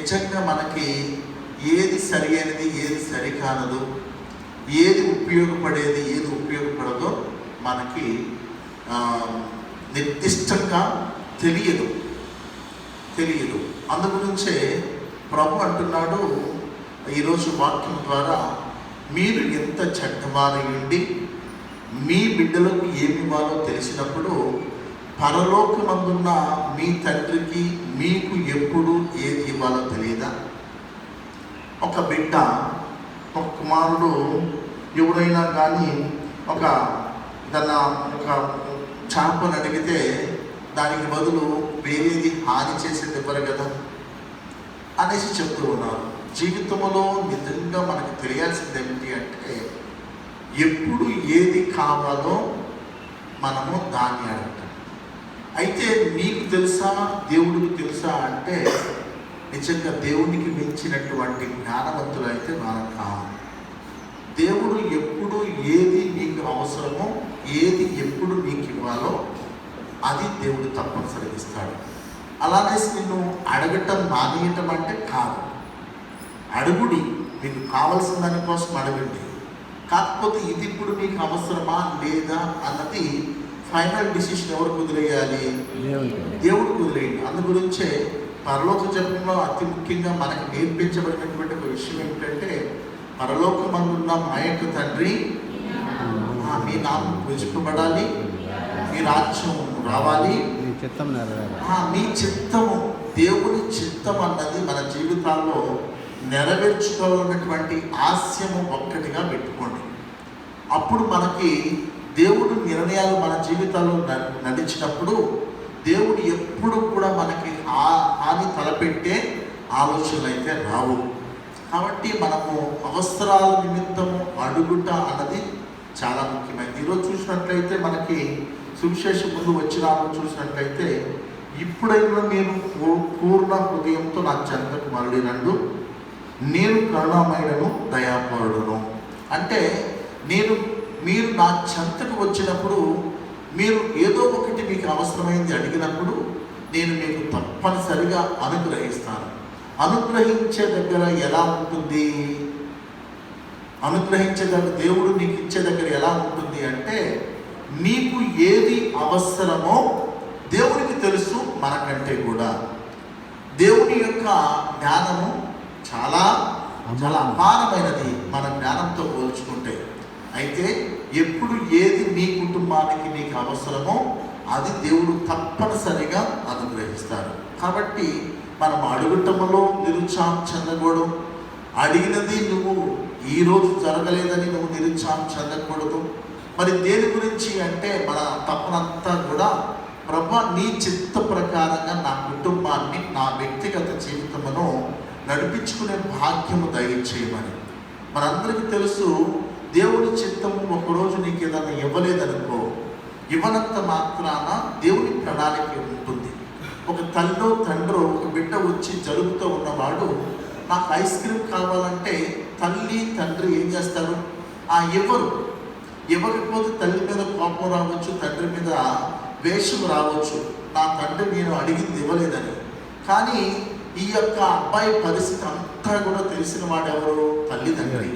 నిజంగా మనకి ఏది సరి అయినది, ఏది సరికానదు, ఏది ఉపయోగపడేది, ఏది ఉపయోగపడదో మనకి నిర్దిష్టంగా తెలియదు. అందుగురించే ప్రభు అంటున్నాడు ఈరోజు వాక్యం ద్వారా, మీరు ఎంత చెడ్డవారై ఉండి మీ బిడ్డలకు ఏమి ఇవ్వాలో తెలిసినప్పుడు పరలోకమందున్న మీ తండ్రికి మీకు ఎప్పుడు ఏది ఇవ్వాలో తెలియదా? ఒక బిడ్డ, ఒక కుమారుడు ఎవరైనా కానీ ఒక చేపను అడిగితే దానికి బదులు వేరేది హాని చేసేది ఇవ్వరు కదా అనేసి చెప్తూ ఉన్నారు. జీవితంలో నిజంగా మనకు తెలియాల్సింది ఏమిటి అంటే, ఎప్పుడు ఏది కావాలో మనము దాన్ని అడగటం. అయితే నీకు తెలుసా, దేవుడికి తెలుసా అంటే, నిజంగా దేవునికి మించినటువంటి జ్ఞానవంతులు అయితే మనం కాదు. దేవుడు ఎప్పుడు ఏది నీకు అవసరమో, ఏది ఎప్పుడు నీకు ఇవ్వాలో అది దేవుడు తప్పనిసరిగా ఇస్తాడు. అలానే నిన్ను అడగటం మానేయటం అంటే కాదు. అడుగుడి, మీకు కావలసిన దానికోసం అడగండి. కాకపోతే ఇది ఇప్పుడు మీకు అవసరమా లేదా అన్నది ఫైనల్ డిసిషన్ ఎవరు కుదిరేయాలి? దేవుడు కుదిరేయండి. అందు గురించే పరలోక జపంలో అతి ముఖ్యంగా మనకు నేర్పించబడినటువంటి ఒక విషయం ఏమిటంటే, పరలోకమందున్న మా యొక్క తండ్రి, మీ నామం పూజింపబడాలి, మీ రాజ్యం రావాలి, మీ చిత్తము, దేవుని చిత్తం అన్నది మన జీవితాల్లో నెరవేర్చుకోవాలన్నటువంటి ఆశయము ఒక్కటిగా పెట్టుకోండి. అప్పుడు మనకి దేవుడు నిర్ణయాలు మన జీవితాల్లో నడిచినప్పుడు దేవుడు ఎప్పుడు కూడా మనకి హాని తలపెట్టే ఆలోచనలు అయితే రావు. కాబట్టి మనము అవసరాల నిమిత్తము అడుగుట అన్నది చాలా ముఖ్యమైనది. ఈరోజు చూసినట్లయితే మనకి సువిశేషం ముందు వచ్చిన చూసినట్లయితే, ఇప్పుడైనా మీరు పూర్ణ హృదయంతో నా చెంతకు మరలి రండు, నేను కరుణామయుడను దయాపరుడును. అంటే మీరు నా చెంతకు వచ్చినప్పుడు, మీరు ఏదో ఒకటి మీకు అవసరమైంది అడిగినప్పుడు నేను మీకు తప్పనిసరిగా అనుగ్రహిస్తాను. అనుగ్రహించే దగ్గర ఎలా ఉంటుంది? అనుగ్రహించే దగ్గర, దేవుడు నీకు ఇచ్చే దగ్గర ఎలా ఉంటుంది అంటే, నీకు ఏది అవసరమో దేవుడికి తెలుసు మనకంటే కూడా. దేవుని యొక్క జ్ఞానము చాలా చాలా అపారమైనది మన జ్ఞానంతో పోల్చుకుంటే. అయితే ఎప్పుడు ఏది నీ కుటుంబానికి నీకు అవసరమో అది దేవుడు తప్పనిసరిగా అనుగ్రహిస్తాడు. కాబట్టి మనం అడుగుటములో నిరుత్సాహం చెందకూడదు. అడిగినది నువ్వు ఈరోజు జరగలేదని నువ్వు నిరుత్సాహం చెందకూడదు. మరి దేని గురించి అంటే, మన తప్పనంతా కూడా, ప్రభు నీ చిత్త ప్రకారంగా నా కుటుంబాన్ని, నా వ్యక్తిగత జీవితమును నడిపించుకునే భాగ్యము దయచేయమని. మనందరికీ తెలుసు, దేవుని చిత్తము ఒకరోజు నీకు ఏదైనా ఇవ్వలేదనుకో, ఇవ్వనంత మాత్రాన దేవుని ప్రణాళిక ఉంటుంది. ఒక తల్లో తండ్రో ఒక బిడ్డ వచ్చి జలుబుతో ఉన్నవాడు నాకు ఐస్ క్రీమ్ కావాలంటే తల్లి తండ్రి ఏం చేస్తారు? ఇవ్వకపోతే తల్లి మీద కోపం రావచ్చు, తండ్రి మీద వేషం రావచ్చు, నా తండ్రి నేను అడిగింది ఇవ్వలేదని. కానీ ఈ యొక్క అబ్బాయి పరిస్థితి అంతా కూడా తెలిసిన వాడెవరు? తల్లిదండ్రి.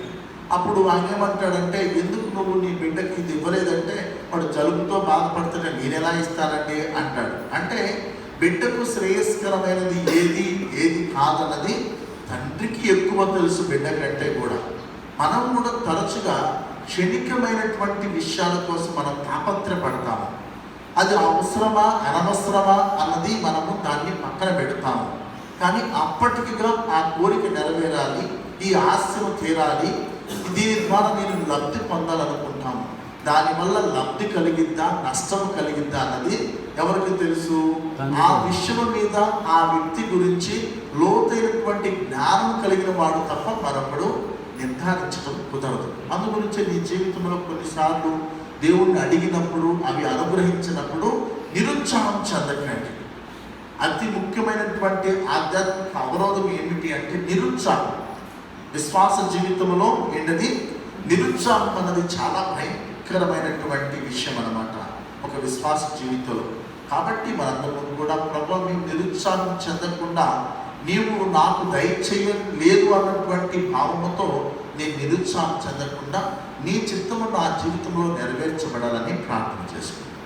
అప్పుడు ఆయన ఏమంటాడంటే, ఎందుకు నువ్వు నీ బిడ్డకి ఇది ఇవ్వలేదంటే, వాడు జలుబుతో బాధపడుతుంటే నేను ఎలా ఇస్తానండి అంటాడు. అంటే బిడ్డకు శ్రేయస్కరమైనది ఏది కాదన్నది తండ్రికి ఎక్కువ తెలుసు బిడ్డ కంటే కూడా. మనం కూడా తరచుగా క్షణికమైనటువంటి విషయాల కోసం మనం తాపత్రపడతాము. అది అవసరమా అనవసరమా అన్నది మనము దాన్ని పక్కన పెడతాము. కానీ అప్పటికిగా ఆ కోరిక నెరవేరాలి, ఈ ఆశను తీరాలి, దీని ద్వారా నేను లబ్ధి పొందాలనుకుంటాము. దానివల్ల లబ్ధి కలిగిద్దా నష్టం కలిగిద్దా అన్నది ఎవరికి తెలుసు? ఆ విషయం మీద ఆ వ్యక్తి గురించి లోతైనటువంటి జ్ఞానం కలిగిన వాడు తప్ప మరొకడు నిర్ధారించడం కుదరదు. అందు గురించి నీ జీవితంలో కొన్నిసార్లు దేవుణ్ణి అడిగినప్పుడు, అవి అనుగ్రహించినప్పుడు నిరుత్సాహం చెందకండి. అతి ముఖ్యమైనటువంటి ఆధ్యాత్మిక అవరోధం ఏమిటి అంటే నిరుత్సాహం. విశ్వాస జీవితంలో ఏంటది? నిరుత్సాహం అన్నది చాలా భయంకరమైనటువంటి విషయం అన్నమాట ఒక విశ్వాస జీవితంలో. కాబట్టి మనందరం కూడా ప్రభు మేము నిరుత్సాహం చెందకుండా నీవు నాకు దయచేయలేదు అన్నటువంటి భావముతో నేను నిరుత్సాహం చెందకుండా నీ చిత్తము నా జీవితంలో నెరవేర్చబడాలని ప్రార్థన చేసుకుంటాను.